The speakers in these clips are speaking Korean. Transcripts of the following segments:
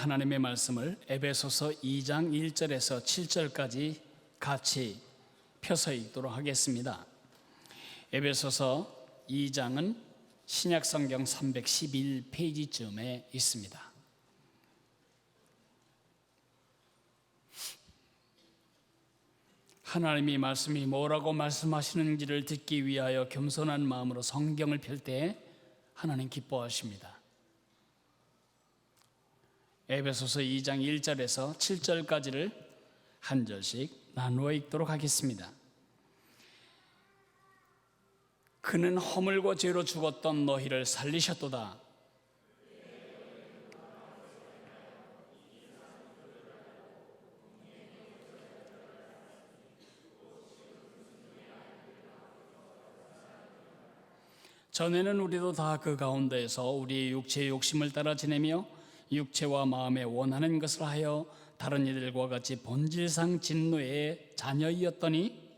하나님의 말씀을 에베소서 2장 1절에서 7절까지 같이 펴서 읽도록 하겠습니다. 에베소서 2장은 신약성경 311페이지쯤에 있습니다. 하나님이 말씀이 뭐라고 말씀하시는지를 듣기 위하여 겸손한 마음으로 성경을 펼 때 하나님 기뻐하십니다. 에베소서 2장 1절에서 7절까지를 한 절씩 나누어 읽도록 하겠습니다. 그는 허물과 죄로 죽었던 너희를 살리셨도다. 전에는 우리도 다 그 가운데에서 우리의 육체의 욕심을 따라 지내며 육체와 마음에 원하는 것을 하여 다른 이들과 같이 본질상 진노의 자녀이었더니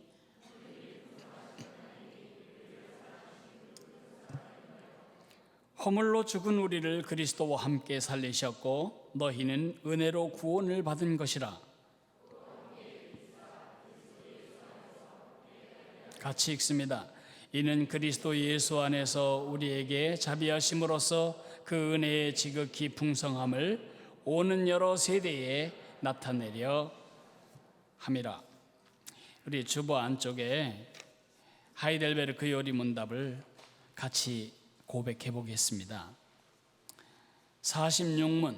허물로 죽은 우리를 그리스도와 함께 살리셨고 너희는 은혜로 구원을 받은 것이라. 같이 읽습니다. 이는 그리스도 예수 안에서 우리에게 자비하심으로써 그 은혜의 지극히 풍성함을 오는 여러 세대에 나타내려 함이라. 우리 주보 안쪽에 하이델베르크 요리문답을 같이 고백해 보겠습니다. 46문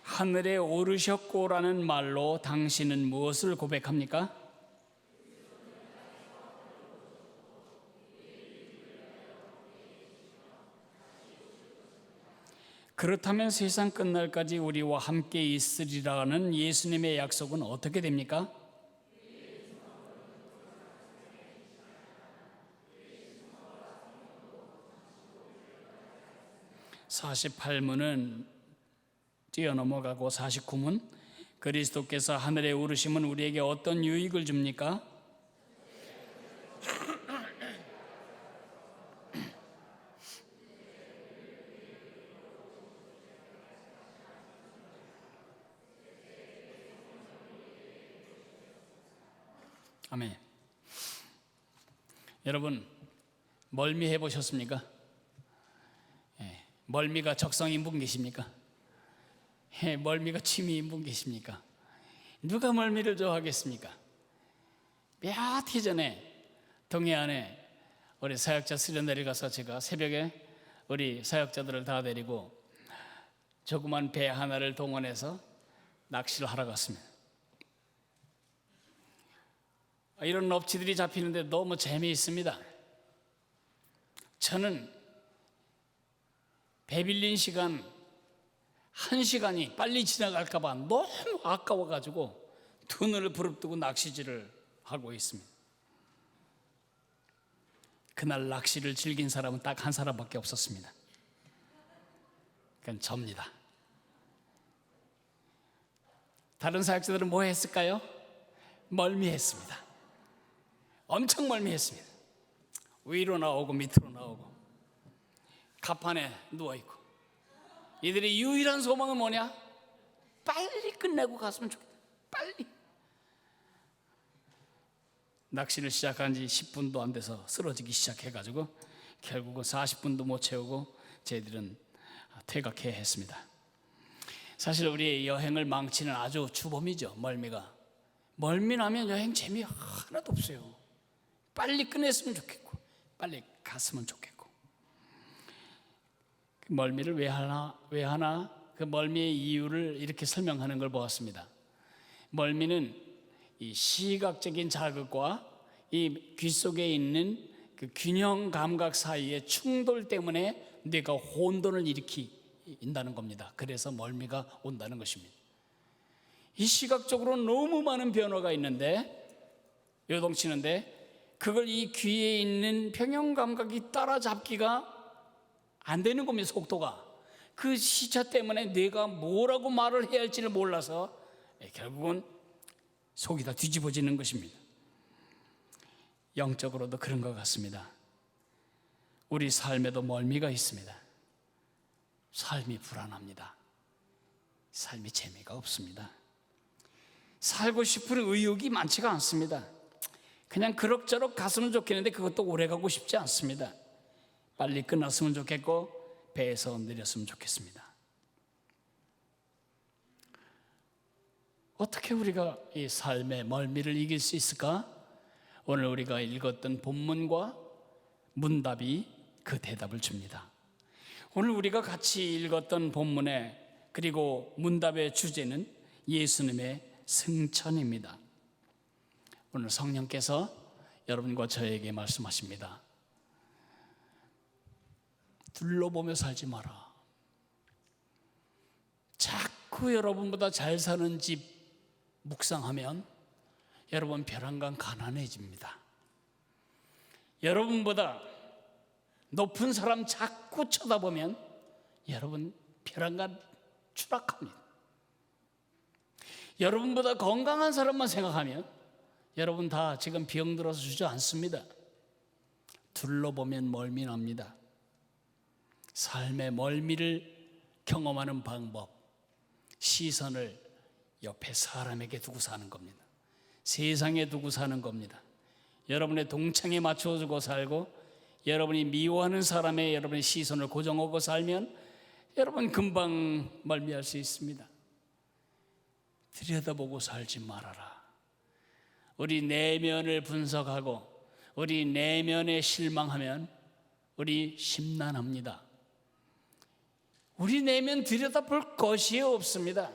하늘에 오르셨고라는 말로 당신은 무엇을 고백합니까? 그렇다면 세상 끝날까지 우리와 함께 있으리라는 예수님의 약속은 어떻게 됩니까? 48문은 뛰어넘어가고 49문 그리스도께서 하늘에 오르심은 우리에게 어떤 유익을 줍니까? 아멘. 여러분 멀미 해보셨습니까? 멀미가 적성인 분 계십니까? 멀미가 취미인 분 계십니까? 누가 멀미를 좋아하겠습니까? 몇 해 전에 동해안에 우리 사역자 수련 내려가서 제가 새벽에 우리 사역자들을 다 데리고 조그만 배 하나를 동원해서 낚시를 하러 갔습니다. 이런 납치들이 잡히는데 너무 재미있습니다. 저는 배 빌린 시간 1시간이 빨리 지나갈까 봐 너무 아까워가지고 두 눈을 부릅뜨고 낚시질을 하고 있습니다. 그날 낚시를 즐긴 사람은 딱 한 사람밖에 없었습니다. 그건 접니다. 다른 사역자들은 뭐 했을까요? 멀미했습니다. 엄청 멀미했습니다. 위로 나오고 밑으로 나오고 갑판에 누워있고. 이들의 유일한 소망은 뭐냐? 빨리 끝내고 갔으면 좋겠다. 빨리. 낚시를 시작한 지 10분도 안 돼서 쓰러지기 시작해가지고 결국은 40분도 못 채우고 저희들은 퇴각해야 했습니다. 사실 우리의 여행을 망치는 아주 주범이죠, 멀미가. 멀미 나면 여행 재미 하나도 없어요. 빨리 끝냈으면 좋겠고 빨리 갔으면 좋겠고. 그 멀미를 왜 하나? 그 멀미의 이유를 이렇게 설명하는 걸 보았습니다. 멀미는 이 시각적인 자극과 이 귀 속에 있는 그 균형 감각 사이의 충돌 때문에 뇌가 혼돈을 일으킨다는 겁니다. 그래서 멀미가 온다는 것입니다. 이 시각적으로 너무 많은 변화가 있는데 요동치는데 그걸 이 귀에 있는 평형 감각이 따라잡기가 안 되는 겁니다. 속도가. 그 시차 때문에 뇌가 뭐라고 말을 해야 할지를 몰라서 결국은 속이 다 뒤집어지는 것입니다. 영적으로도 그런 것 같습니다. 우리 삶에도 멀미가 있습니다. 삶이 불안합니다. 삶이 재미가 없습니다. 살고 싶은 의욕이 많지가 않습니다. 그냥 그럭저럭 갔으면 좋겠는데 그것도 오래 가고 싶지 않습니다. 빨리 끝났으면 좋겠고 배에서 내렸으면 좋겠습니다. 어떻게 우리가 이 삶의 멀미를 이길 수 있을까? 오늘 우리가 읽었던 본문과 문답이 그 대답을 줍니다. 오늘 우리가 같이 읽었던 본문의 그리고 문답의 주제는 예수님의 승천입니다. 오늘 성령께서 여러분과 저에게 말씀하십니다. 둘러보며 살지 마라. 자꾸 여러분보다 잘 사는 집 묵상하면 여러분 벼랑간 가난해집니다. 여러분보다 높은 사람 자꾸 쳐다보면 여러분 벼랑간 추락합니다. 여러분보다 건강한 사람만 생각하면 여러분 다 지금 병들어서 주저앉습니다. 둘러보면 멀미 납니다. 삶의 멀미를 경험하는 방법, 시선을 옆에 사람에게 두고 사는 겁니다. 세상에 두고 사는 겁니다. 여러분의 동창에 맞춰주고 살고 여러분이 미워하는 사람의 여러분의 시선을 고정하고 살면 여러분 금방 멀미할 수 있습니다. 들여다보고 살지 말아라. 우리 내면을 분석하고 우리 내면에 실망하면 우리 심란합니다. 우리 내면 들여다볼 것이 없습니다.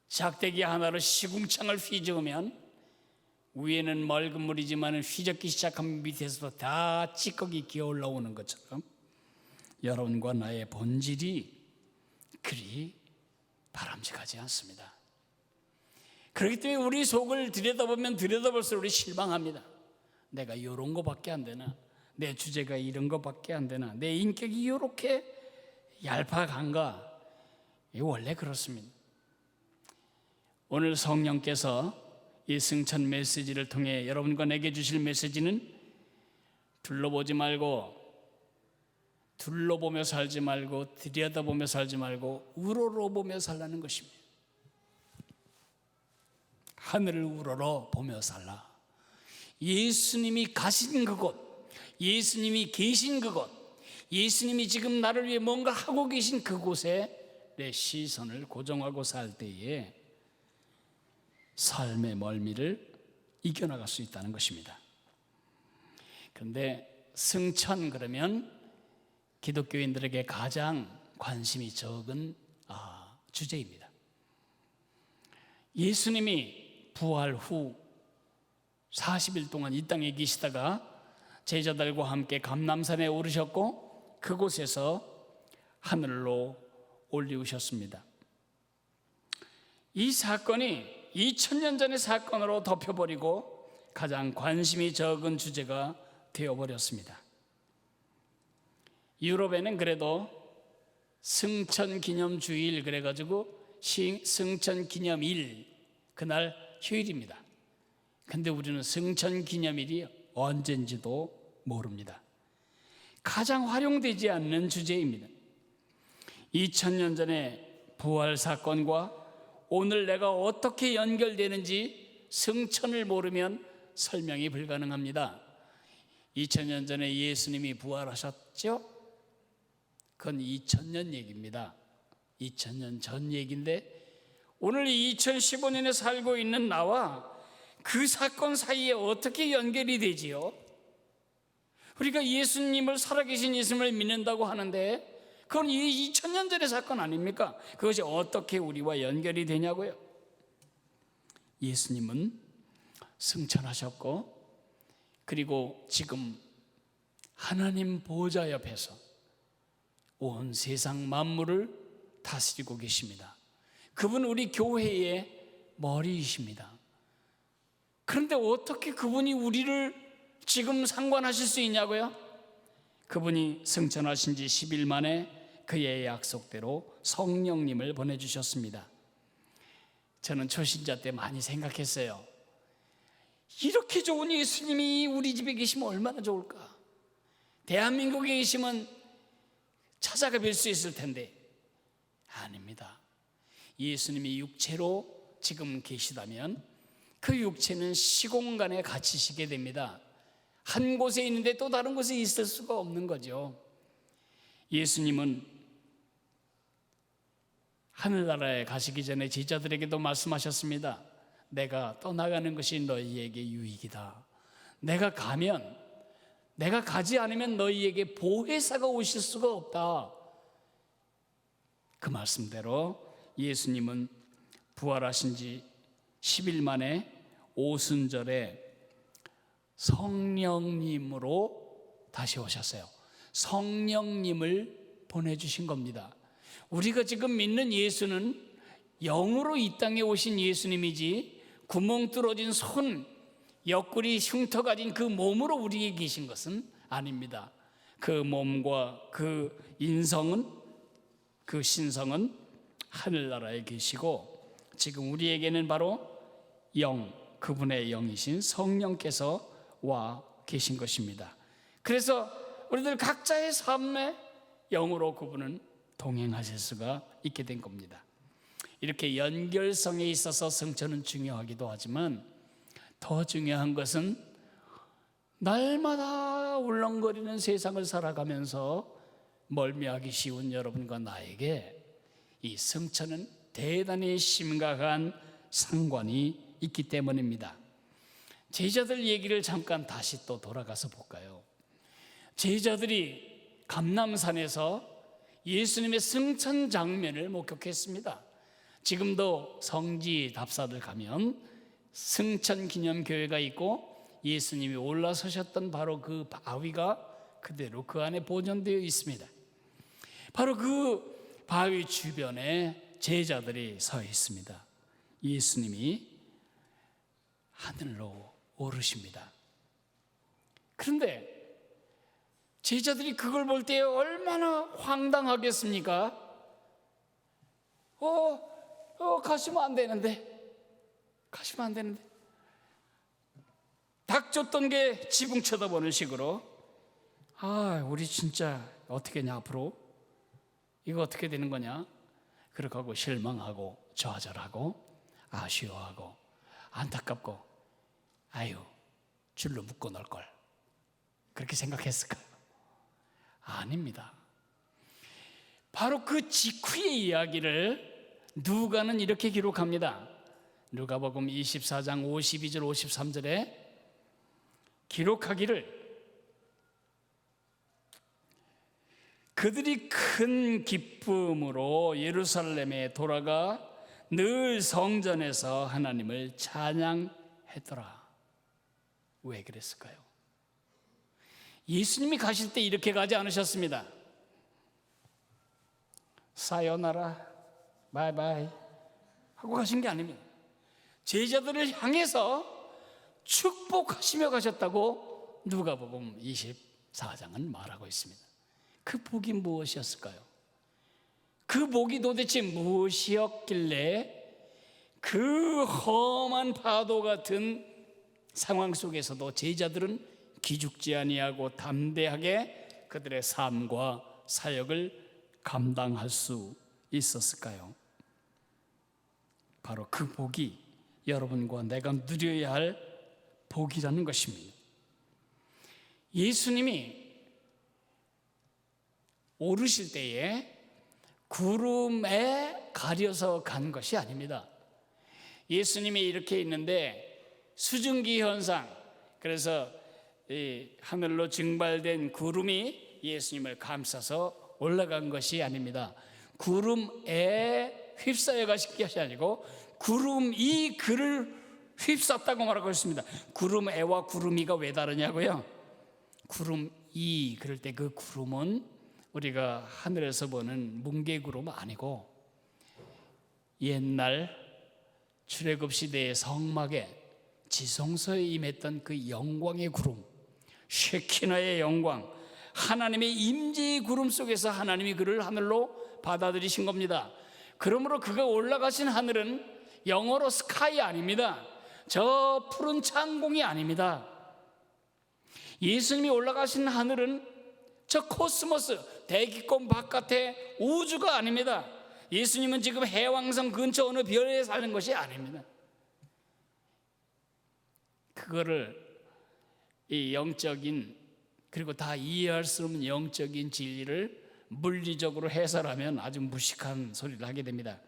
작대기 하나로 시궁창을 휘저으면 위에는 맑은 물이지만 휘젓기 시작하면 밑에서도 다 찌꺼기 기어 올라오는 것처럼 여러분과 나의 본질이 그리 바람직하지 않습니다. 그렇기 때문에 우리 속을 들여다보면 들여다볼수록 우리 실망합니다. 내가 이런 거밖에 안 되나? 내 주제가 이런 거밖에 안 되나? 내 인격이 이렇게 얄팍한가? 원래 그렇습니다. 오늘 성령께서 이 승천 메시지를 통해 여러분과 내게 주실 메시지는 둘러보지 말고 둘러보며 살지 말고 들여다보며 살지 말고 우러러보며 살라는 것입니다. 하늘을 우러러보며 살라. 예수님이 가신 그곳, 예수님이 계신 그곳, 예수님이 지금 나를 위해 뭔가 하고 계신 그곳에 내 시선을 고정하고 살 때에 삶의 멀미를 이겨나갈 수 있다는 것입니다. 그런데 승천 그러면 기독교인들에게 가장 관심이 적은 주제입니다. 예수님이 부활 후 40일 동안 이 땅에 계시다가 제자들과 함께 감람산에 오르셨고 그곳에서 하늘로 올리우셨습니다. 이 사건이 2000년 전의 사건으로 덮여버리고 가장 관심이 적은 주제가 되어버렸습니다. 유럽에는 그래도 승천기념주일 그래가지고 승천기념일 그날 휴일입니다. 근데 우리는 승천기념일이 언젠지도 모릅니다. 가장 활용되지 않는 주제입니다. 2000년 전의 부활 사건과 오늘 내가 어떻게 연결되는지 승천을 모르면 설명이 불가능합니다. 2000년 전에 예수님이 부활하셨죠? 그건 2000년 얘기입니다. 2000년 전 얘기인데 오늘 2015년에 살고 있는 나와 그 사건 사이에 어떻게 연결이 되지요? 우리가 예수님을 살아계신 예수님을 믿는다고 하는데 그건 2000년 전의 사건 아닙니까? 그것이 어떻게 우리와 연결이 되냐고요? 예수님은 승천하셨고 그리고 지금 하나님 보좌 옆에서 온 세상 만물을 다스리고 계십니다. 그분 우리 교회의 머리이십니다. 그런데 어떻게 그분이 우리를 지금 상관하실 수 있냐고요? 그분이 승천하신 지 10일 만에 그의 약속대로 성령님을 보내주셨습니다. 저는 초신자 때 많이 생각했어요. 이렇게 좋은 예수님이 우리 집에 계시면 얼마나 좋을까? 대한민국에 계시면 찾아가 뵐 수 있을 텐데 아닙니다. 예수님이 육체로 지금 계시다면 그 육체는 시공간에 갇히시게 됩니다. 한 곳에 있는데 또 다른 곳에 있을 수가 없는 거죠. 예수님은 하늘나라에 가시기 전에 제자들에게도 말씀하셨습니다. 내가 떠나가는 것이 너희에게 유익이다. 내가 가지 않으면 너희에게 보혜사가 오실 수가 없다. 그 말씀대로 예수님은 부활하신 지 10일 만에 오순절에 성령님으로 다시 오셨어요. 성령님을 보내주신 겁니다. 우리가 지금 믿는 예수는 영으로 이 땅에 오신 예수님이지 구멍 뚫어진 손, 옆구리 흉터 가진 그 몸으로 우리에게 계신 것은 아닙니다. 그 몸과 그 인성은, 그 신성은 하늘나라에 계시고 지금 우리에게는 바로 그분의 영이신 성령께서 와 계신 것입니다. 그래서 우리들 각자의 삶에 영으로 그분은 동행하실 수가 있게 된 겁니다. 이렇게 연결성에 있어서 성천은 중요하기도 하지만 더 중요한 것은 날마다 울렁거리는 세상을 살아가면서 멀미하기 쉬운 여러분과 나에게 이 성천은 대단히 심각한 상관이 있기 때문입니다. 제자들 얘기를 잠깐 다시 또 돌아가서 볼까요? 제자들이 감람산에서 예수님의 승천 장면을 목격했습니다. 지금도 성지 답사들 가면 승천 기념교회가 있고 예수님이 올라서셨던 바로 그 바위가 그대로 그 안에 보존되어 있습니다. 바로 그 바위 주변에 제자들이 서 있습니다. 예수님이 하늘로 오르십니다. 그런데 제자들이 그걸 볼 때 얼마나 황당하겠습니까? 가시면 안 되는데, 닭 쫓던 게 지붕 쳐다보는 식으로, 우리 진짜 어떻게 하냐, 앞으로 이거 어떻게 되는 거냐, 그렇게 하고 실망하고 좌절하고 아쉬워하고 안타깝고, 줄로 묶어 놓을 걸, 그렇게 생각했을까요? 아닙니다. 바로 그 직후의 이야기를 누가는 이렇게 기록합니다. 누가복음 24장 52절 53절에 기록하기를 그들이 큰 기쁨으로 예루살렘에 돌아가 늘 성전에서 하나님을 찬양했더라. 왜 그랬을까요? 예수님이 가실 때 이렇게 가지 않으셨습니다. 사요나라 바이바이 하고 가신 게 아닙니다. 제자들을 향해서 축복하시며 가셨다고 누가복음 24장은 말하고 있습니다. 그 복이 무엇이었을까요? 그 복이 도대체 무엇이었길래 그 험한 파도 같은 상황 속에서도 제자들은 기죽지 아니하고 담대하게 그들의 삶과 사역을 감당할 수 있었을까요? 바로 그 복이 여러분과 내가 누려야 할 복이라는 것입니다. 예수님이 오르실 때에 구름에 가려서 간 것이 아닙니다. 예수님이 이렇게 있는데 수증기 현상, 그래서 이 하늘로 증발된 구름이 예수님을 감싸서 올라간 것이 아닙니다. 구름에 휩싸여 가신 것이 아니고 구름이 그를 휩쌌다고 말하고 있습니다. 구름에와 구름이가 왜 다르냐고요? 구름이 그럴 때 그 구름은 우리가 하늘에서 보는 뭉게구름 아니고 옛날 출애굽 시대의 성막에 지성소에 임했던 그 영광의 구름, 쉐키나의 영광, 하나님의 임재의 구름 속에서 하나님이 그를 하늘로 받아들이신 겁니다. 그러므로 그가 올라가신 하늘은 영어로 스카이 아닙니다. 저 푸른 창공이 아닙니다. 예수님이 올라가신 하늘은 저 코스모스, 대기권 바깥의 우주가 아닙니다. 예수님은 지금 해왕성 근처 어느 별에 사는 것이 아닙니다. 그거를 이 영적인, 그리고 다 이해할 수 없는 영적인 진리를 물리적으로 해설하면 아주 무식한 소리를 하게 됩니다.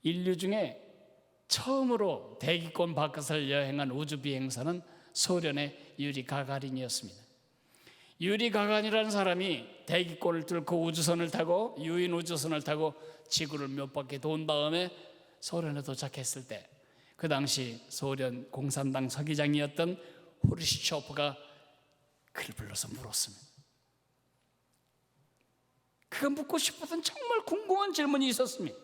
인류 중에 처음으로 대기권 바깥을 여행한 우주 비행사는 소련의 유리 가가린이었습니다. 유리 가가린이라는 사람이 대기권을 뚫고 우주선을 타고, 유인 우주선을 타고 지구를 몇 바퀴 돈 다음에 소련에 도착했을 때, 그 당시 소련 공산당 서기장이었던 후르시초프가 그를 불러서 물었습니다. 그가 묻고 싶었던 정말 궁금한 질문이 있었습니다.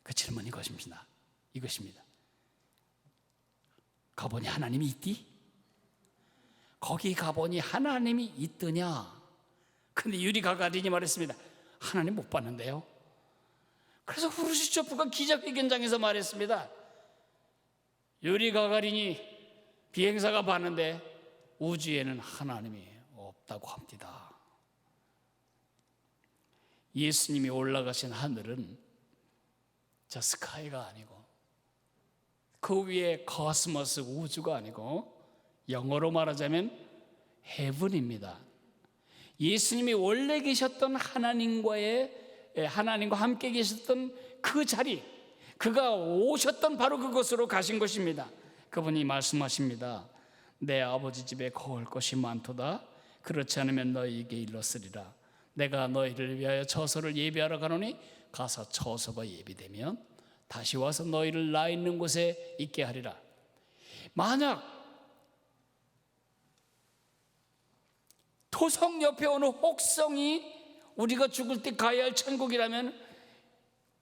그 질문이 이것입니다. 가보니 하나님이 있디? 거기 가보니 하나님이 있더냐? 근데 유리 가가린이 말했습니다. 하나님 못 봤는데요. 그래서 후르시초프가 기자회견장에서 말했습니다. 유리 가가린이 비행사가 봤는데 우주에는 하나님이 없다고 합니다. 예수님이 올라가신 하늘은 저 스카이가 아니고, 그 위에 코스모스 우주가 아니고, 영어로 말하자면 헤븐입니다. 예수님이 원래 계셨던 하나님과 함께 계셨던 그 자리, 그가 오셨던 바로 그곳으로 가신 것입니다. 그분이 말씀하십니다. 내 아버지 집에 거할 것이 많도다. 그렇지 않으면 너희에게 일렀으리라. 내가 너희를 위하여 처소를 예비하러 가노니 가서 처소가 예비되면 다시 와서 너희를 나 있는 곳에 있게 하리라. 만약 토성 옆에 오는 혹성이 우리가 죽을 때 가야 할 천국이라면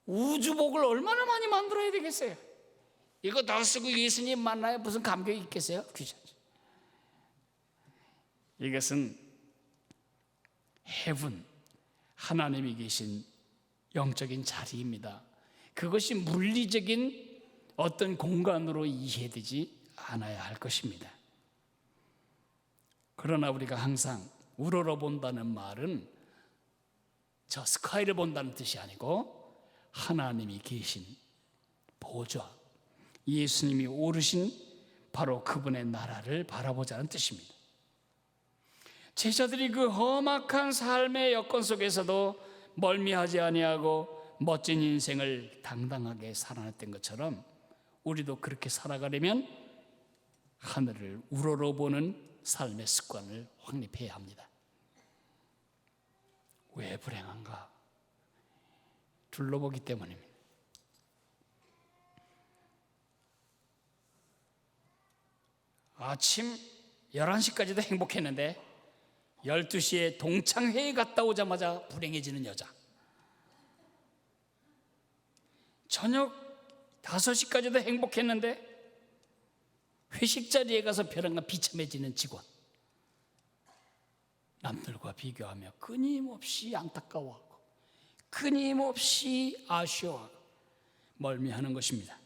우주복을 얼마나 많이 만들어야 되겠어요? 이거 다 쓰고 예수님 만나야 무슨 감격이 있겠어요? 귀찮죠. 이것은 헤븐, 하나님이 계신 영적인 자리입니다. 그것이 물리적인 어떤 공간으로 이해되지 않아야 할 것입니다. 그러나 우리가 항상 우러러본다는 말은 저 스카이를 본다는 뜻이 아니고 하나님이 계신 보좌, 예수님이 오르신 바로 그분의 나라를 바라보자는 뜻입니다. 제자들이 그 험악한 삶의 여건 속에서도 멀미하지 아니하고 멋진 인생을 당당하게 살아냈던 것처럼 우리도 그렇게 살아가려면 하늘을 우러러보는 삶의 습관을 확립해야 합니다. 왜 불행한가? 둘러보기 때문입니다. 아침 11시까지도 행복했는데 12시에 동창회에 갔다 오자마자 불행해지는 여자, 저녁 5시까지도 행복했는데 회식 자리에 가서 벼랑간 비참해지는 직원, 남들과 비교하며 끊임없이 안타까워하고 끊임없이 아쉬워하고 멀미하는 것입니다.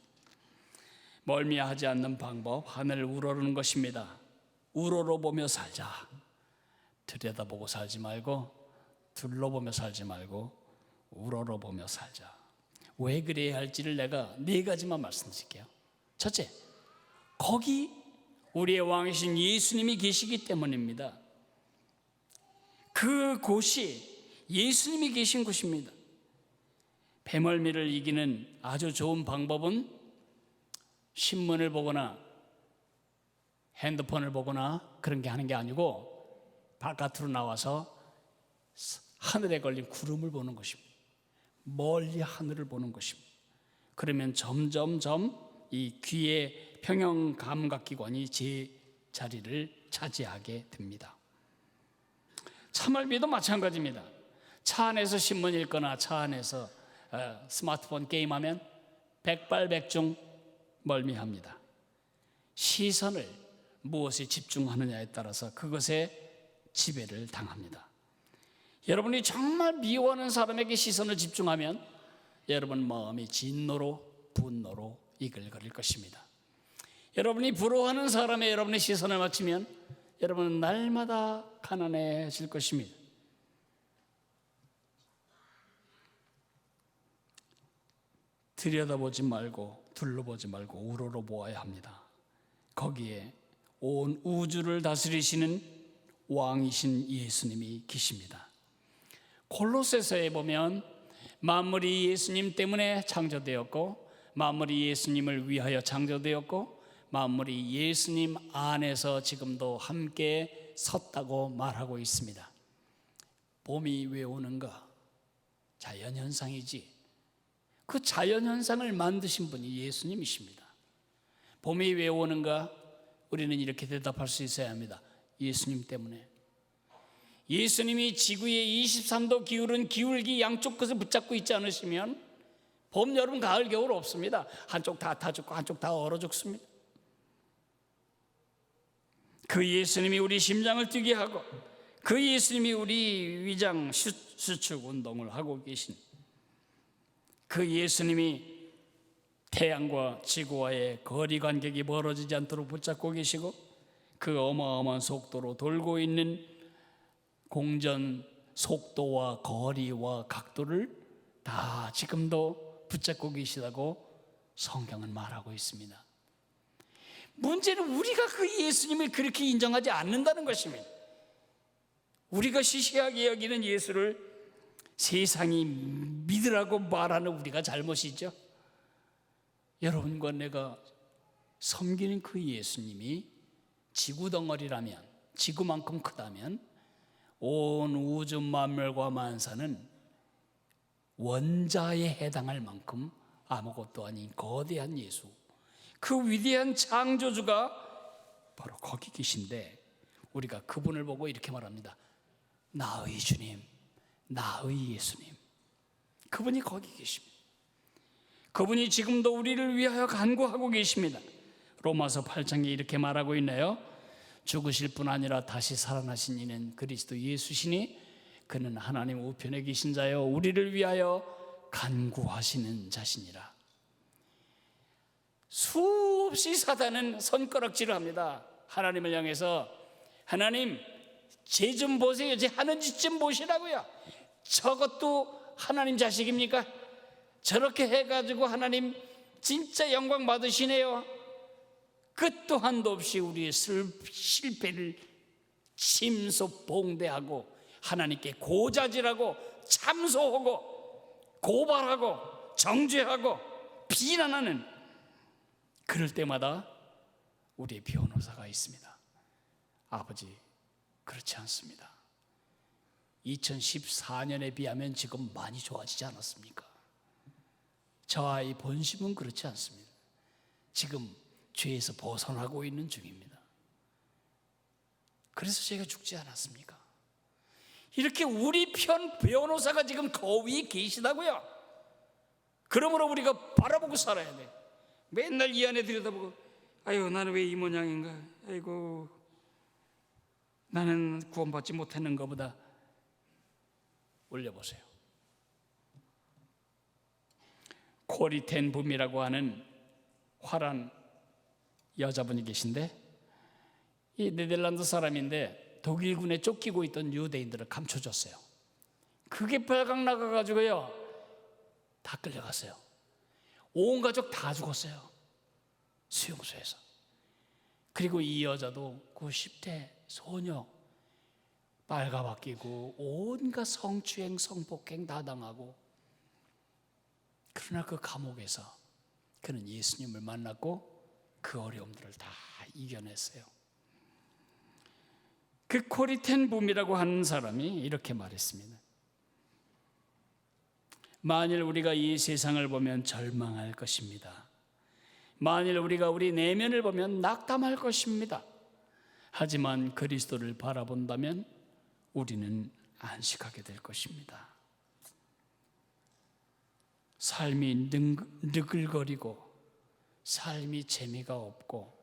멀미하지 않는 방법, 하늘을 우러르는 것입니다. 우러러보며 살자. 들여다보고 살지 말고, 둘러보며 살지 말고 우러러보며 살자. 왜 그래야 할지를 내가 4가지만 말씀드릴게요. 첫째, 거기 우리의 왕이신 예수님이 계시기 때문입니다. 그 곳이 예수님이 계신 곳입니다. 배멀미를 이기는 아주 좋은 방법은 신문을 보거나 핸드폰을 보거나 그런 게 하는 게 아니고 바깥으로 나와서 하늘에 걸린 구름을 보는 것입니다. 멀리 하늘을 보는 것입니다. 그러면 점점점 이 귀의 평형 감각기관이 제 자리를 차지하게 됩니다. 참멀미도 마찬가지입니다. 차 안에서 신문 읽거나 차 안에서 스마트폰 게임하면 백발백중 멀미합니다. 시선을 무엇에 집중하느냐에 따라서 그것에 지배를 당합니다. 여러분이 정말 미워하는 사람에게 시선을 집중하면 여러분 마음이 진노로 분노로 이글거릴 것입니다. 여러분이 부러워하는 사람에 여러분의 시선을 맞추면 여러분은 날마다 가난해질 것입니다. 들여다보지 말고 둘러보지 말고 우러러 보아야 합니다. 거기에 온 우주를 다스리시는 왕이신 예수님이 계십니다. 골로새서에 보면 만물이 예수님 때문에 창조되었고, 만물이 예수님을 위하여 창조되었고, 만물이 예수님 안에서 지금도 함께 섰다고 말하고 있습니다. 봄이 왜 오는가? 자연현상이지. 그 자연현상을 만드신 분이 예수님이십니다. 봄이 왜 오는가? 우리는 이렇게 대답할 수 있어야 합니다. 예수님 때문에. 예수님이 지구의 23도 기울은 기울기 양쪽 끝을 붙잡고 있지 않으시면 봄, 여름, 가을, 겨울 없습니다. 한쪽 다 타 죽고 한쪽 다 얼어 죽습니다. 그 예수님이 우리 심장을 뛰게 하고, 그 예수님이 우리 위장 수축 운동을 하고 계신 그 예수님이 태양과 지구와의 거리 간격이 멀어지지 않도록 붙잡고 계시고, 그 어마어마한 속도로 돌고 있는 공전 속도와 거리와 각도를 다 지금도 붙잡고 계시다고 성경은 말하고 있습니다. 문제는 우리가 그 예수님을 그렇게 인정하지 않는다는 것입니다. 우리가 시시하게 여기는 예수를 세상이 믿으라고 말하는 우리가 잘못이죠. 여러분과 내가 섬기는 그 예수님이 지구 덩어리라면, 지구만큼 크다면 온 우주 만물과 만사는 원자에 해당할 만큼 아무것도 아닌 거대한 예수, 그 위대한 창조주가 바로 거기 계신데, 우리가 그분을 보고 이렇게 말합니다. 나의 주님, 나의 예수님. 그분이 거기 계십니다. 그분이 지금도 우리를 위하여 간구하고 계십니다. 로마서 8장에 이렇게 말하고 있네요. 죽으실 뿐 아니라 다시 살아나신 이는 그리스도 예수시니 그는 하나님 우편에 계신 자여 우리를 위하여 간구하시는 자시니라. 수없이 사단은 손가락질을 합니다. 하나님을 향해서 하나님 쟤 좀 보세요. 쟤 하는 짓 좀 보시라고요. 저것도 하나님 자식입니까? 저렇게 해가지고 하나님 진짜 영광 받으시네요. 끝도 한도 없이 우리의 실패를 심소봉대하고 하나님께 고자질하고 참소하고 고발하고 정죄하고 비난하는, 그럴 때마다 우리의 변호사가 있습니다. 아버지, 그렇지 않습니다. 2014년에 비하면 지금 많이 좋아지지 않았습니까? 저 아이 본심은 그렇지 않습니다. 지금 죄에서 벗어나고 있는 중입니다. 그래서 제가 죽지 않았습니까? 이렇게 우리 편 변호사가 지금 거위에 계시다고요. 그러므로 우리가 바라보고 살아야 돼. 맨날 이 안에 들여다보고, 아유 나는 왜 이 모양인가, 아이고 나는 구원받지 못했는가 보다. 올려보세요. 코리텐 붐이라고 하는 화란 여자분이 계신데, 이 네덜란드 사람인데 독일군에 쫓기고 있던 유대인들을 감춰줬어요. 그게 발각 나가가지고요 다 끌려갔어요. 온 가족 다 죽었어요, 수용소에서. 그리고 이 여자도 90대 소녀, 빨가벗기고 온갖 성추행 성폭행 다 당하고, 그러나 그 감옥에서 그는 예수님을 만났고 그 어려움들을 다 이겨냈어요. 그 코리텐 붐이라고 하는 사람이 이렇게 말했습니다. 만일 우리가 이 세상을 보면 절망할 것입니다. 만일 우리가 우리 내면을 보면 낙담할 것입니다. 하지만 그리스도를 바라본다면 우리는 안식하게 될 것입니다. 삶이 느글거리고 삶이 재미가 없고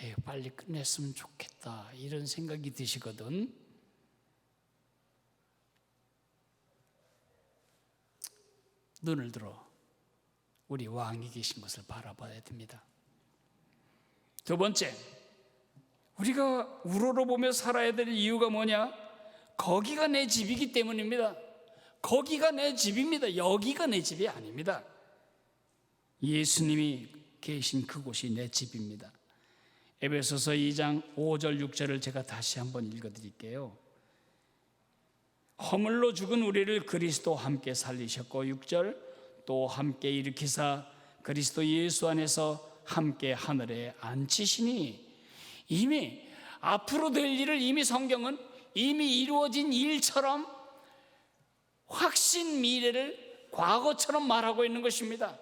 에이, 빨리 끝냈으면 좋겠다 이런 생각이 드시거든. 눈을 들어 우리 왕이 계신 것을 바라봐야 됩니다. 두 번째, 우리가 우러러보며 살아야 될 이유가 뭐냐? 거기가 내 집이기 때문입니다. 거기가 내 집입니다. 여기가 내 집이 아닙니다. 예수님이 계신 그곳이 내 집입니다. 에베소서 2장 5절 6절을 제가 다시 한번 읽어드릴게요. 허물로 죽은 우리를 그리스도와 함께 살리셨고 6절 또 함께 일으키사 그리스도 예수 안에서 함께 하늘에 앉히시니. 이미 앞으로 될 일을 이미 성경은 이미 이루어진 일처럼 확신 미래를 과거처럼 말하고 있는 것입니다.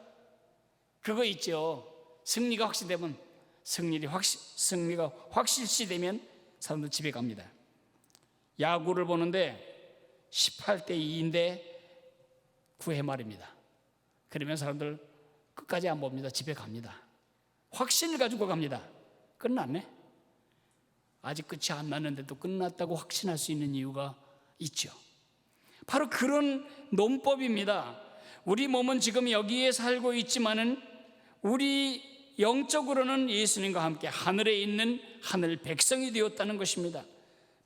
그거 있죠. 승리가 확신되면 승리가 확실시되면 사람들 집에 갑니다. 야구를 보는데 18대 2인데 9회 말입니다. 그러면 사람들 끝까지 안 봅니다. 집에 갑니다. 확신을 가지고 갑니다. 끝났네. 아직 끝이 안 났는데도 끝났다고 확신할 수 있는 이유가 있죠. 바로 그런 논법입니다. 우리 몸은 지금 여기에 살고 있지만은 우리 영적으로는 예수님과 함께 하늘에 있는 하늘 백성이 되었다는 것입니다.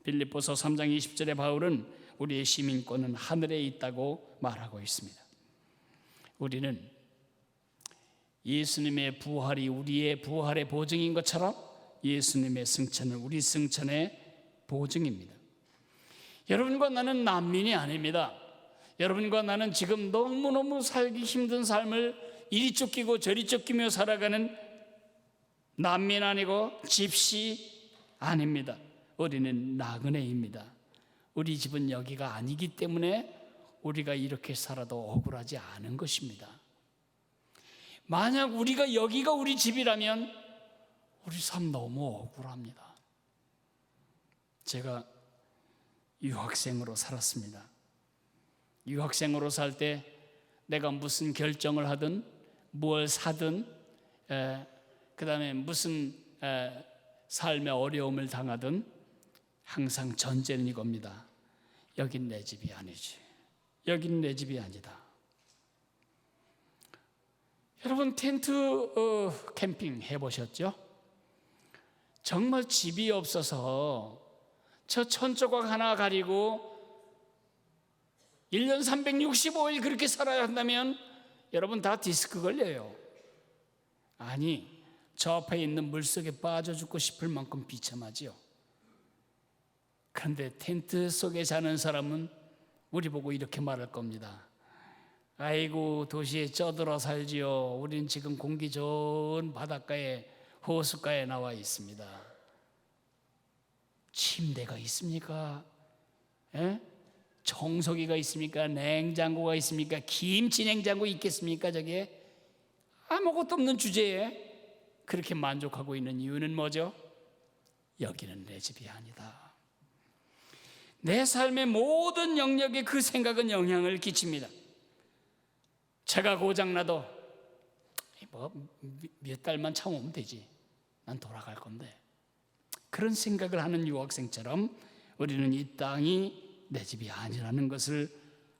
빌립보서 3장 20절에 바울은 우리의 시민권은 하늘에 있다고 말하고 있습니다. 우리는 예수님의 부활이 우리의 부활의 보증인 것처럼 예수님의 승천은 우리 승천의 보증입니다. 여러분과 나는 난민이 아닙니다. 여러분과 나는 지금 너무너무 살기 힘든 삶을 이리 쫓기고 저리 쫓기며 살아가는 난민 아니고 집시 아닙니다. 우리는 나그네입니다. 우리 집은 여기가 아니기 때문에 우리가 이렇게 살아도 억울하지 않은 것입니다. 만약 우리가 여기가 우리 집이라면 우리 삶 너무 억울합니다. 제가 유학생으로 살았습니다. 유학생으로 살 때 내가 무슨 결정을 하든 무엇을 사든 그 다음에 무슨 삶의 어려움을 당하든 항상 전제는 이겁니다. 여긴 내 집이 아니지. 여긴 내 집이 아니다. 여러분 텐트 캠핑 해보셨죠? 정말 집이 없어서 저 천조각 하나 가리고 1년 365일 그렇게 살아야 한다면 여러분 다 디스크 걸려요. 아니, 저 앞에 있는 물속에 빠져 죽고 싶을 만큼 비참하지요. 그런데 텐트 속에 사는 사람은 우리 보고 이렇게 말할 겁니다. 아이고, 도시에 쩌들어 살지요. 우린 지금 공기 좋은 바닷가에 호숫가에 나와 있습니다. 침대가 있습니까? 청소기가 있습니까? 냉장고가 있습니까? 김치 냉장고 있겠습니까? 저게 아무것도 없는 주제에 그렇게 만족하고 있는 이유는 뭐죠? 여기는 내 집이 아니다. 내 삶의 모든 영역에 그 생각은 영향을 끼칩니다. 차가 고장나도 몇 달만 참으면 되지. 난 돌아갈 건데. 그런 생각을 하는 유학생처럼 우리는 이 땅이 내 집이 아니라는 것을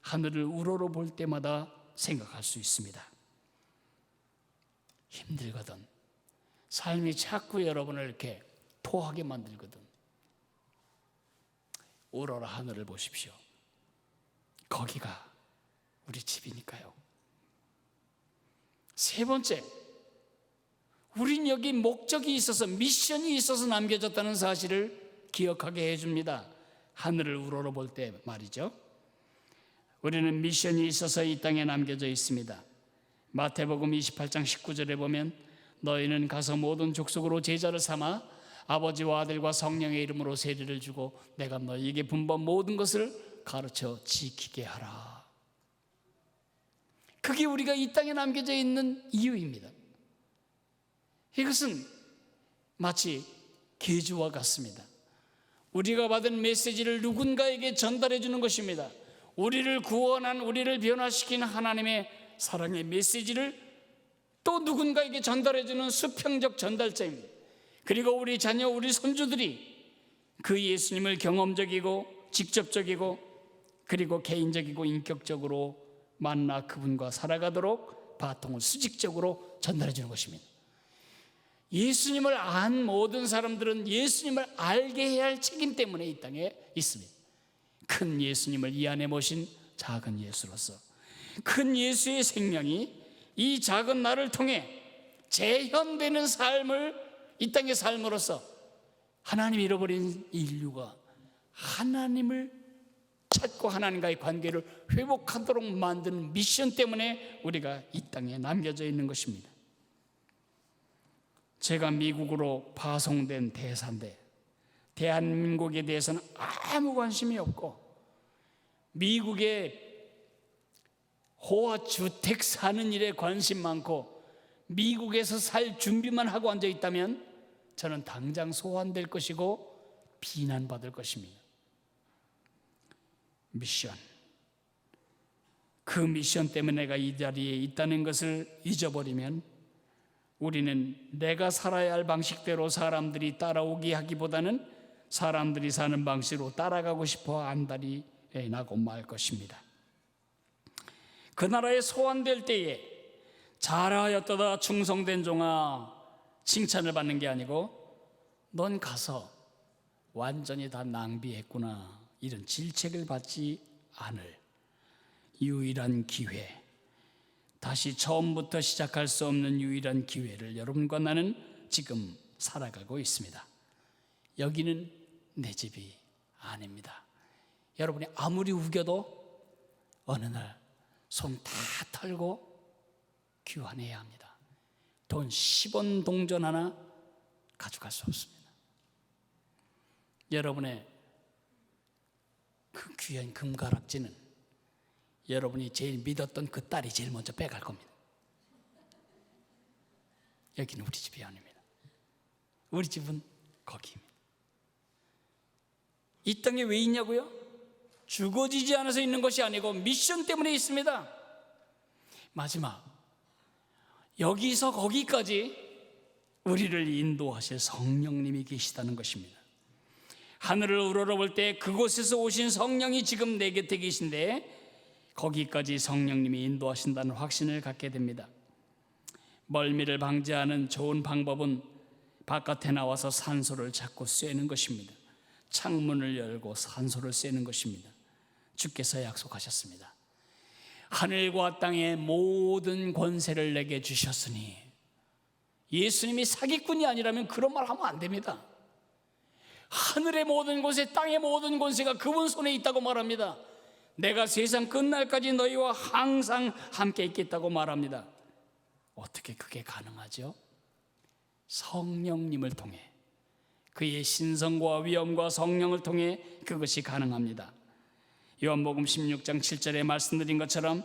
하늘을 우러러 볼 때마다 생각할 수 있습니다. 힘들거든. 삶이 자꾸 여러분을 이렇게 토하게 만들거든. 우러러 하늘을 보십시오. 거기가 우리 집이니까요. 세 번째, 우린 여기 목적이 있어서 미션이 있어서 남겨졌다는 사실을 기억하게 해줍니다. 하늘을 우러러 볼 때 말이죠. 우리는 미션이 있어서 이 땅에 남겨져 있습니다. 마태복음 28장 19절에 보면 너희는 가서 모든 족속으로 제자를 삼아 아버지와 아들과 성령의 이름으로 세례를 주고 내가 너희에게 분부한 모든 것을 가르쳐 지키게 하라. 그게 우리가 이 땅에 남겨져 있는 이유입니다. 이것은 마치 계주와 같습니다. 우리가 받은 메시지를 누군가에게 전달해 주는 것입니다. 우리를 구원한, 우리를 변화시킨 하나님의 사랑의 메시지를 또 누군가에게 전달해 주는 수평적 전달자입니다. 그리고 우리 자녀, 우리 손주들이 그 예수님을 경험적이고 직접적이고 그리고 개인적이고 인격적으로 만나 그분과 살아가도록 바통을 수직적으로 전달해 주는 것입니다. 예수님을 안 모든 사람들은 예수님을 알게 해야 할 책임 때문에 이 땅에 있습니다. 큰 예수님을 이 안에 모신 작은 예수로서 큰 예수의 생명이 이 작은 나를 통해 재현되는 삶을 이 땅의 삶으로써 하나님 잃어버린 인류가 하나님을 찾고 하나님과의 관계를 회복하도록 만드는 미션 때문에 우리가 이 땅에 남겨져 있는 것입니다. 제가 미국으로 파송된 대사인데 대한민국에 대해서는 아무 관심이 없고 미국의 호화주택 사는 일에 관심 많고 미국에서 살 준비만 하고 앉아 있다면 저는 당장 소환될 것이고 비난받을 것입니다. 미션, 그 미션 때문에 내가 이 자리에 있다는 것을 잊어버리면 우리는 내가 살아야 할 방식대로 사람들이 따라오게 하기보다는 사람들이 사는 방식으로 따라가고 싶어 안달이 나고 말 것입니다. 그 나라에 소환될 때에 잘하였도다 충성된 종아 칭찬을 받는 게 아니고 넌 가서 완전히 다 낭비했구나 이런 질책을 받지 않을 유일한 기회, 다시 처음부터 시작할 수 없는 유일한 기회를 여러분과 나는 지금 살아가고 있습니다. 여기는 내 집이 아닙니다. 여러분이 아무리 우겨도 어느 날 손 다 털고 귀환해야 합니다. 돈 10원 동전 하나 가져갈 수 없습니다. 여러분의 그 귀한 금가락지는 여러분이 제일 믿었던 그 딸이 제일 먼저 빼갈 겁니다. 여기는 우리 집이 아닙니다. 우리 집은 거기입니다. 이 땅에 왜 있냐고요? 죽어지지 않아서 있는 것이 아니고 미션 때문에 있습니다. 마지막, 여기서 거기까지 우리를 인도하실 성령님이 계시다는 것입니다. 하늘을 우러러볼 때 그곳에서 오신 성령이 지금 내 곁에 계신데 거기까지 성령님이 인도하신다는 확신을 갖게 됩니다. 멀미를 방지하는 좋은 방법은 바깥에 나와서 산소를 자꾸 쐬는 것입니다. 창문을 열고 산소를 쐬는 것입니다. 주께서 약속하셨습니다. 하늘과 땅의 모든 권세를 내게 주셨으니, 예수님이 사기꾼이 아니라면 그런 말 하면 안 됩니다. 하늘의 모든 권세, 땅의 모든 권세가 그분 손에 있다고 말합니다. 내가 세상 끝날까지 너희와 항상 함께 있겠다고 말합니다. 어떻게 그게 가능하죠? 성령님을 통해, 그의 신성과 위엄과 성령을 통해 그것이 가능합니다. 요한복음 16장 7절에 말씀드린 것처럼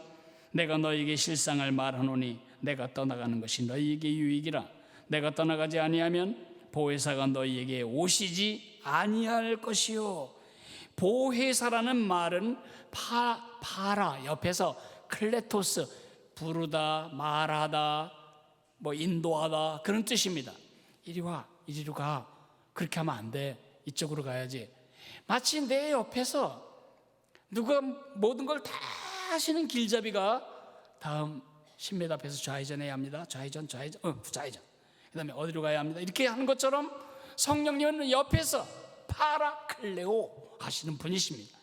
내가 너희에게 실상을 말하노니 내가 떠나가는 것이 너희에게 유익이라. 내가 떠나가지 아니하면 보혜사가 너희에게 오시지 아니할 것이요. 보혜사라는 말은 파라 옆에서 클레토스, 부르다, 말하다, 인도하다 그런 뜻입니다. 이리 와, 이리로 가. 그렇게 하면 안 돼. 이쪽으로 가야지. 마치 내 옆에서 누가 모든 걸 다 하시는 길잡이가 다음 10m 앞에서 좌회전해야 합니다. 좌회전. 그 다음에 어디로 가야 합니다. 이렇게 하는 것처럼 성령님은 옆에서 파라클레오 하시는 분이십니다.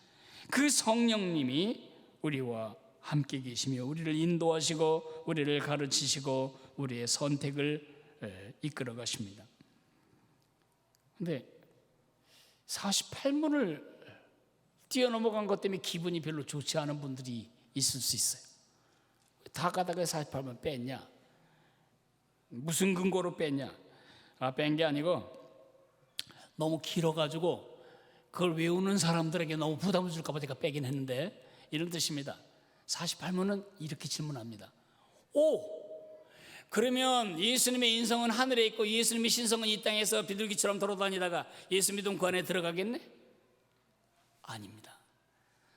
그 성령님이 우리와 함께 계시며 우리를 인도하시고 우리를 가르치시고 우리의 선택을 이끌어 가십니다. 근데 48문을 뛰어넘어간 것 때문에 기분이 별로 좋지 않은 분들이 있을 수 있어요. 다 가다가 48문 뺐냐? 무슨 근거로 뺐냐? 뺀 게 아니고 너무 길어가지고 그걸 외우는 사람들에게 너무 부담을 줄까 봐 제가 빼긴 했는데, 이런 뜻입니다. 48문은 이렇게 질문합니다. 그러면 예수님의 인성은 하늘에 있고 예수님의 신성은 이 땅에서 비둘기처럼 돌아다니다가 예수 믿음 그 안에 들어가겠네? 아닙니다.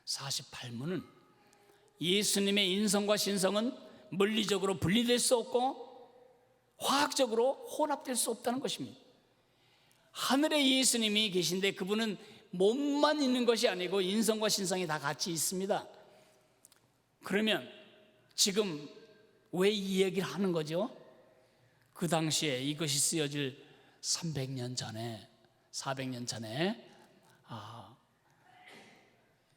48문은 예수님의 인성과 신성은 물리적으로 분리될 수 없고 화학적으로 혼합될 수 없다는 것입니다. 하늘에 예수님이 계신데 그분은 몸만 있는 것이 아니고 인성과 신성이 다 같이 있습니다. 그러면 지금 왜 이 얘기를 하는 거죠? 그 당시에 이것이 쓰여질 300년 전에 400년 전에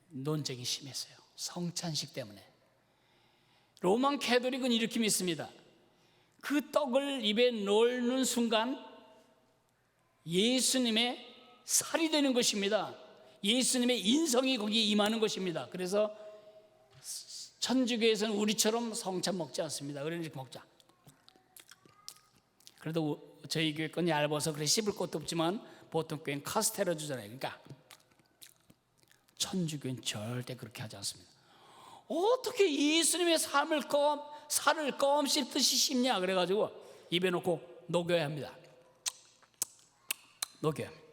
논쟁이 심했어요. 성찬식 때문에. 로만 캐톨릭은 이렇게 믿습니다. 그 떡을 입에 넣는 순간 예수님의 살이 되는 것입니다. 예수님의 인성이 거기에 임하는 것입니다. 그래서 천주교에서는 우리처럼 성찬 먹지 않습니다. 그래서 이렇게 먹자. 그래도 저희 교회 건 얇아서 그래 씹을 것도 없지만 보통 교회는 카스테라 주잖아요. 그러니까 천주교는 절대 그렇게 하지 않습니다. 어떻게 예수님의 살을 껌 씹듯이 씹냐 그래가지고 입에 넣고 녹여야 합니다. 녹여야 합니다.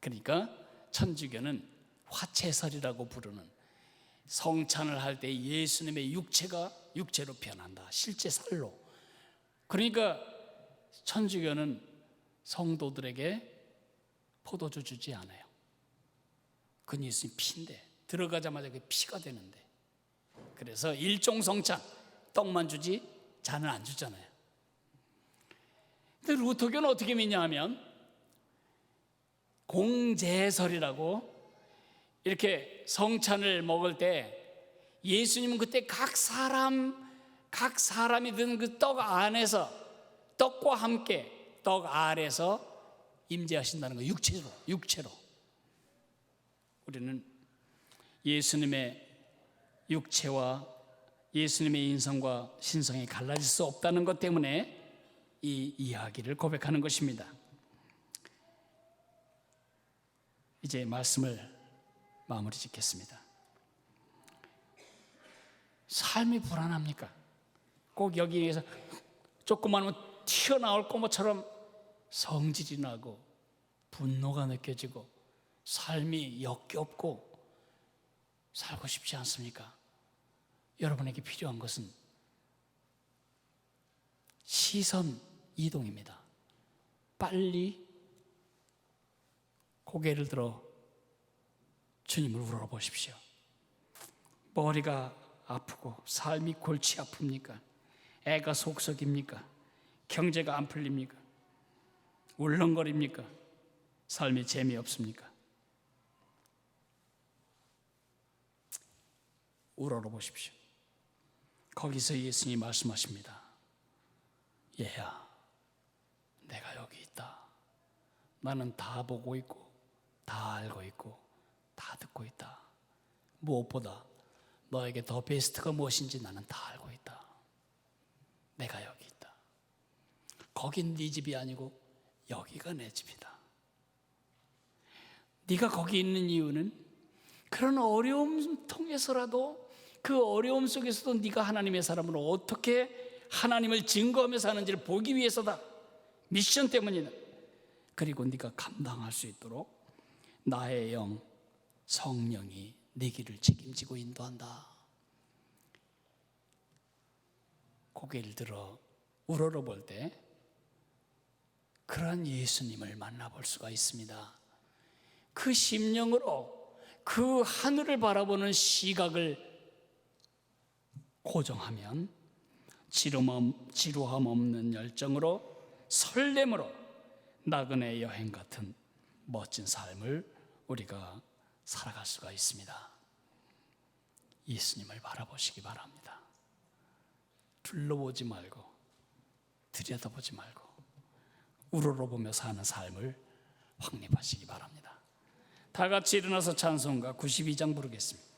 그러니까 천주교는 화채설이라고 부르는 성찬을 할 때 예수님의 육체가 육체로 변한다. 실제 살로. 그러니까 천주교는 성도들에게 포도주 주지 않아요. 그건 예수님 피인데 들어가자마자 그 피가 되는데. 그래서 일종 성찬 떡만 주지 잔은 안 주잖아요. 근데 루터교는 어떻게 믿냐 하면 공제설이라고 이렇게 성찬을 먹을 때 예수님은 그때 각 사람이 든 그 떡 안에서 떡과 함께 떡 아래서 임재하신다는 거예요. 육체로. 우리는 예수님의 육체와 예수님의 인성과 신성이 갈라질 수 없다는 것 때문에 이 이야기를 고백하는 것입니다. 이제 말씀을 마무리 짓겠습니다. 삶이 불안합니까? 꼭 여기에서 조금만 튀어나올 것처럼 성질이 나고 분노가 느껴지고 삶이 역겹고 살고 싶지 않습니까? 여러분에게 필요한 것은 시선 이동입니다. 빨리 고개를 들어 주님을 우러러보십시오. 머리가 아프고 삶이 골치 아픕니까? 애가 속썩입니까? 경제가 안 풀립니까? 울렁거립니까? 삶이 재미없습니까? 우러러보십시오. 거기서 예수님이 말씀하십니다. 얘야, 내가 여기 있다. 나는 다 보고 있고 다 알고 있고 다 듣고 있다. 무엇보다 너에게 더 베스트가 무엇인지 나는 다 알고 있다. 내가 여기 있다. 거긴 네 집이 아니고 여기가 내 집이다. 네가 거기 있는 이유는 그런 어려움 통해서라도 그 어려움 속에서도 네가 하나님의 사람으로 어떻게 하나님을 증거하며 사는지를 보기 위해서다. 미션 때문이다. 그리고 네가 감당할 수 있도록 나의 영 성령이 네 길을 책임지고 인도한다. 고개를 들어 우러러볼 때 그런 예수님을 만나볼 수가 있습니다. 그 심령으로 그 하늘을 바라보는 시각을 고정하면 지루함 없는 열정으로 설렘으로 나그네 여행 같은 멋진 삶을 우리가 살아갈 수가 있습니다. 예수님을 바라보시기 바랍니다. 둘러보지 말고 들여다보지 말고 우러러보며 사는 삶을 확립하시기 바랍니다. 다 같이 일어나서 찬송가 92장 부르겠습니다.